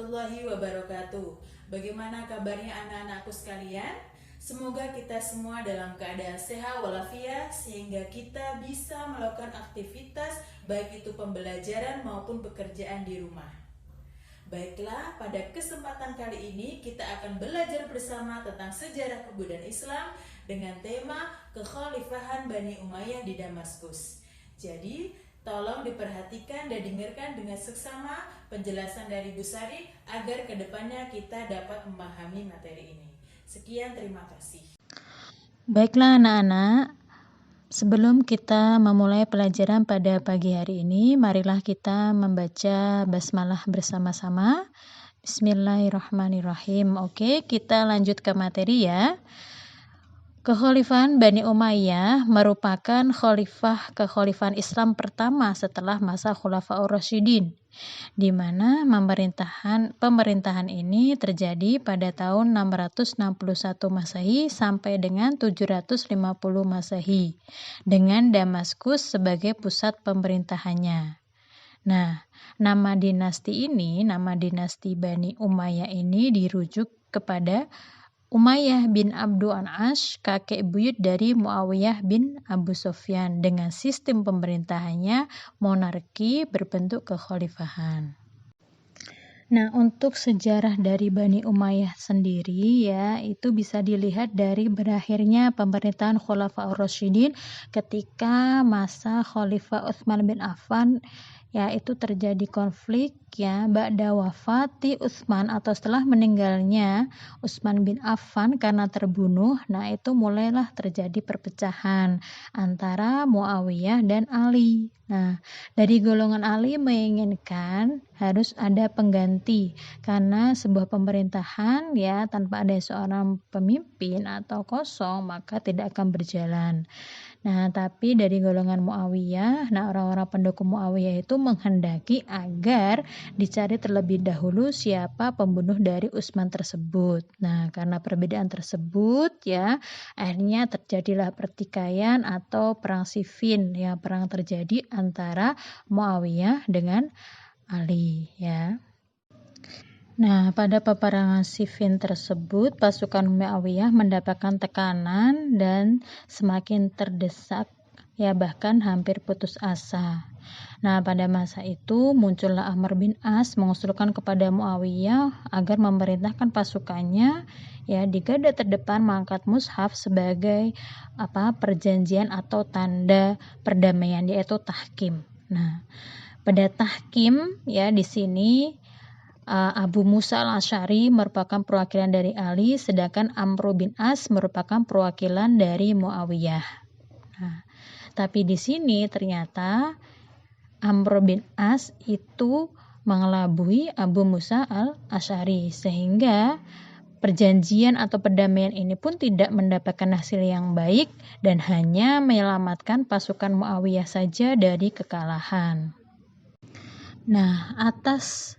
warahmatullahi wabarakatuh. Bagaimana kabarnya anak-anakku sekalian? Semoga kita semua dalam keadaan sehat walafiat sehingga kita bisa melakukan aktivitas baik itu pembelajaran maupun pekerjaan di rumah. Baiklah, pada kesempatan kali ini kita akan belajar bersama tentang sejarah kebudayaan Islam dengan tema Kekhalifahan Bani Umayyah di Damaskus. Jadi, tolong diperhatikan dan dengarkan dengan seksama penjelasan dari Bu Sari agar kedepannya kita dapat memahami materi ini. Sekian, terima kasih. Baiklah anak-anak, sebelum kita memulai pelajaran pada pagi hari ini, marilah kita membaca basmalah bersama-sama. Bismillahirrahmanirrahim. Oke, kita lanjut ke materi ya. Kekhalifahan Bani Umayyah merupakan kekhalifahan Islam pertama setelah masa Khulafaur Rasyidin, di mana pemerintahan ini terjadi pada tahun 661 Masehi sampai dengan 750 Masehi, dengan Damaskus sebagai pusat pemerintahannya. Nah, nama dinasti Bani Umayyah ini dirujuk kepada Umayyah bin Abdu An'ash, kakek buyut dari Muawiyah bin Abu Sufyan, dengan sistem pemerintahannya monarki berbentuk kekhalifahan. Nah, untuk sejarah dari Bani Umayyah sendiri ya, itu bisa dilihat dari berakhirnya pemerintahan Khulafaur Rasyidin ketika masa Khalifah Utsman bin Affan, ya, itu terjadi konflik ya ba'da wafati Utsman atau setelah meninggalnya Utsman bin Affan karena terbunuh. Nah, itu mulailah terjadi perpecahan antara Muawiyah dan Ali. Nah, dari golongan Ali menginginkan harus ada pengganti karena sebuah pemerintahan ya tanpa ada seorang pemimpin atau kosong maka tidak akan berjalan. Nah, tapi dari golongan Muawiyah, orang-orang pendukung Muawiyah itu menghendaki agar dicari terlebih dahulu siapa pembunuh dari Utsman tersebut. Nah, karena perbedaan tersebut ya, akhirnya terjadilah pertikaian atau perang Siffin ya, perang terjadi antara Muawiyah dengan Ali ya. Nah, pada peperangan Siffin tersebut, pasukan Muawiyah mendapatkan tekanan dan semakin terdesak, ya bahkan hampir putus asa. Nah, pada masa itu muncullah Amr bin As mengusulkan kepada Muawiyah agar memerintahkan pasukannya ya di garda terdepan mengangkat mushaf sebagai perjanjian atau tanda perdamaian, yaitu tahkim. Nah, pada tahkim ya di sini Abu Musa al-Asy'ari merupakan perwakilan dari Ali, sedangkan Amr bin As merupakan perwakilan dari Muawiyah. Nah, tapi di sini ternyata Amr bin As itu mengelabui Abu Musa al-Asy'ari, sehingga perjanjian atau perdamaian ini pun tidak mendapatkan hasil yang baik dan hanya menyelamatkan pasukan Muawiyah saja dari kekalahan. Nah, atas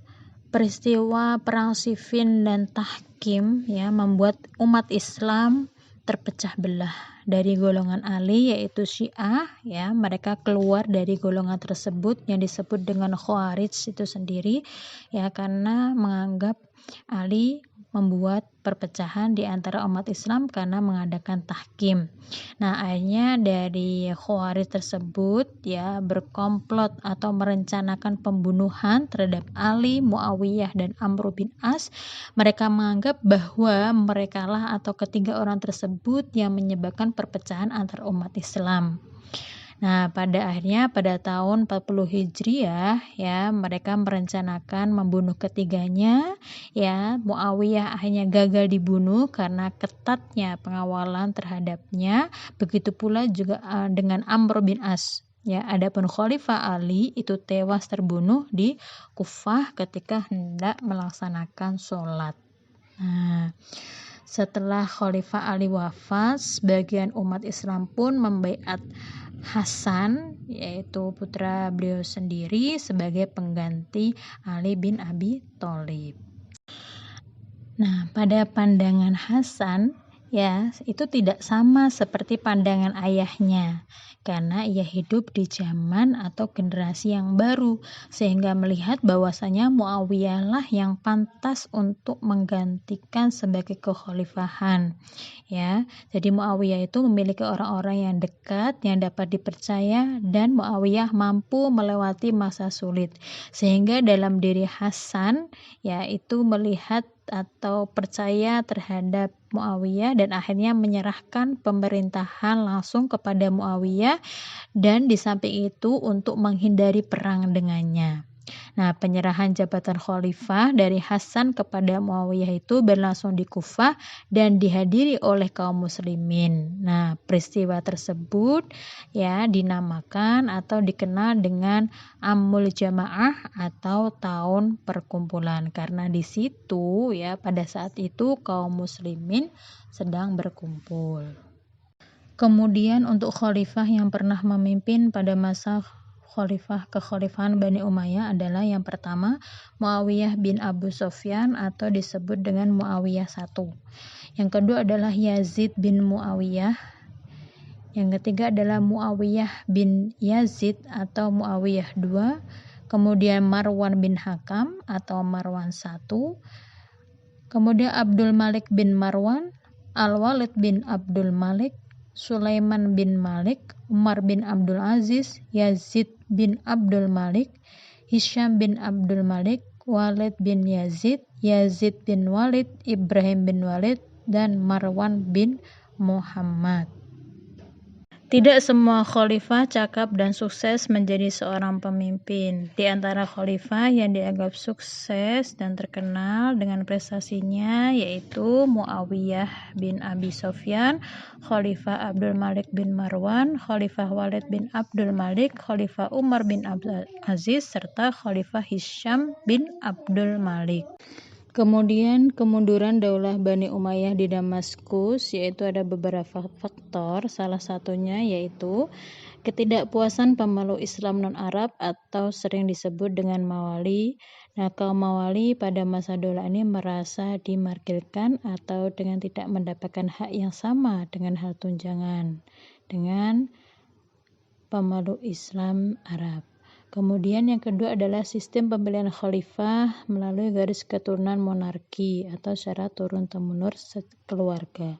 peristiwa perang Siffin dan tahkim ya membuat umat Islam terpecah belah. Dari golongan Ali yaitu Syiah ya, mereka keluar dari golongan tersebut yang disebut dengan Khawarij itu sendiri ya, karena menganggap Ali membuat perpecahan di antara umat Islam karena mengadakan tahkim. Nah, akhirnya dari Khawarij tersebut ya berkomplot atau merencanakan pembunuhan terhadap Ali, Muawiyah dan Amr bin As. Mereka menganggap bahwa merekalah atau ketiga orang tersebut yang menyebabkan perpecahan antar umat Islam. Nah, pada tahun 40 Hijriah ya, mereka merencanakan membunuh ketiganya ya. Muawiyah akhirnya gagal dibunuh karena ketatnya pengawalan terhadapnya. Begitu pula juga dengan Amr bin As. Ya, adapun Khalifah Ali itu tewas terbunuh di Kufah ketika hendak melaksanakan sholat. Nah, setelah Khalifah Ali wafat, sebagian umat Islam pun membaiat Hasan, yaitu putra beliau sendiri, sebagai pengganti Ali bin Abi Thalib. Nah, pada pandangan Hasan, ya, itu tidak sama seperti pandangan ayahnya, karena ia hidup di zaman atau generasi yang baru, sehingga melihat bahwasanya Muawiyah lah yang pantas untuk menggantikan sebagai kekhalifahan. Ya, jadi Muawiyah itu memiliki orang-orang yang dekat, yang dapat dipercaya, dan Muawiyah mampu melewati masa sulit. Sehingga dalam diri Hasan, yaitu melihat atau percaya terhadap Muawiyah dan akhirnya menyerahkan pemerintahan langsung kepada Muawiyah, dan di samping itu untuk menghindari perang dengannya. Nah, penyerahan jabatan khalifah dari Hasan kepada Muawiyah itu berlangsung di Kufah dan dihadiri oleh kaum muslimin. Nah, peristiwa tersebut ya dinamakan atau dikenal dengan Amul Jamaah atau tahun perkumpulan, karena di situ ya pada saat itu kaum muslimin sedang berkumpul. Kemudian untuk khalifah yang pernah memimpin pada masa kekhalifahan Bani Umayyah adalah yang pertama Muawiyah bin Abu Sufyan atau disebut dengan Muawiyah I. Yang kedua adalah Yazid bin Muawiyah. Yang ketiga adalah Muawiyah bin Yazid atau Muawiyah II. Kemudian Marwan bin Hakam atau Marwan I. Kemudian Abdul Malik bin Marwan, Al-Walid bin Abdul Malik, Sulaiman bin Malik, Umar bin Abdul Aziz, Yazid bin Abdul Malik, Hisham bin Abdul Malik, Walid bin Yazid, Yazid bin Walid, Ibrahim bin Walid, dan Marwan bin Muhammad. Tidak semua khalifah cakap dan sukses menjadi seorang pemimpin. Di antara khalifah yang dianggap sukses dan terkenal dengan prestasinya yaitu Muawiyah bin Abi Sufyan, Khalifah Abdul Malik bin Marwan, Khalifah Walid bin Abdul Malik, Khalifah Umar bin Abdul Aziz, serta Khalifah Hisham bin Abdul Malik. Kemudian kemunduran Daulah Bani Umayyah di Damaskus, yaitu ada beberapa faktor, salah satunya yaitu ketidakpuasan pemeluk Islam non-Arab atau sering disebut dengan Mawali. Nah, kaum Mawali pada masa Daulah ini merasa dimarginalkan atau dengan tidak mendapatkan hak yang sama dengan hal tunjangan dengan pemeluk Islam Arab. Kemudian yang kedua adalah sistem pemilihan khalifah melalui garis keturunan monarki atau secara turun-temurun keluarga.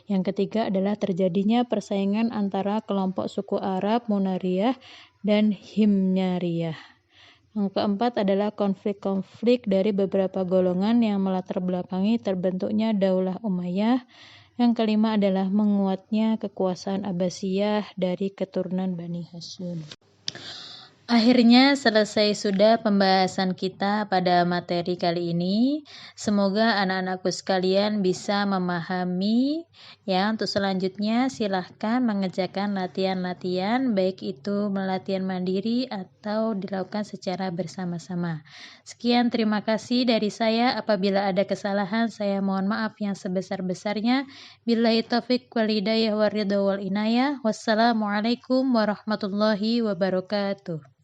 Yang ketiga adalah terjadinya persaingan antara kelompok suku Arab Munariyah dan Himyariyah. Yang keempat adalah konflik-konflik dari beberapa golongan yang melatar belakangi terbentuknya Daulah Umayyah. Yang kelima adalah menguatnya kekuasaan Abbasiyah dari keturunan Bani Hashim. Akhirnya selesai sudah pembahasan kita pada materi kali ini. Semoga anak-anakku sekalian bisa memahami. Ya, untuk selanjutnya silahkan mengerjakan latihan-latihan, baik itu latihan mandiri atau dilakukan secara bersama-sama. Sekian, terima kasih dari saya. Apabila ada kesalahan, saya mohon maaf yang sebesar-besarnya. Billahi taufiq wal hidayah war ridha wal inayah. Wassalamualaikum warahmatullahi wabarakatuh.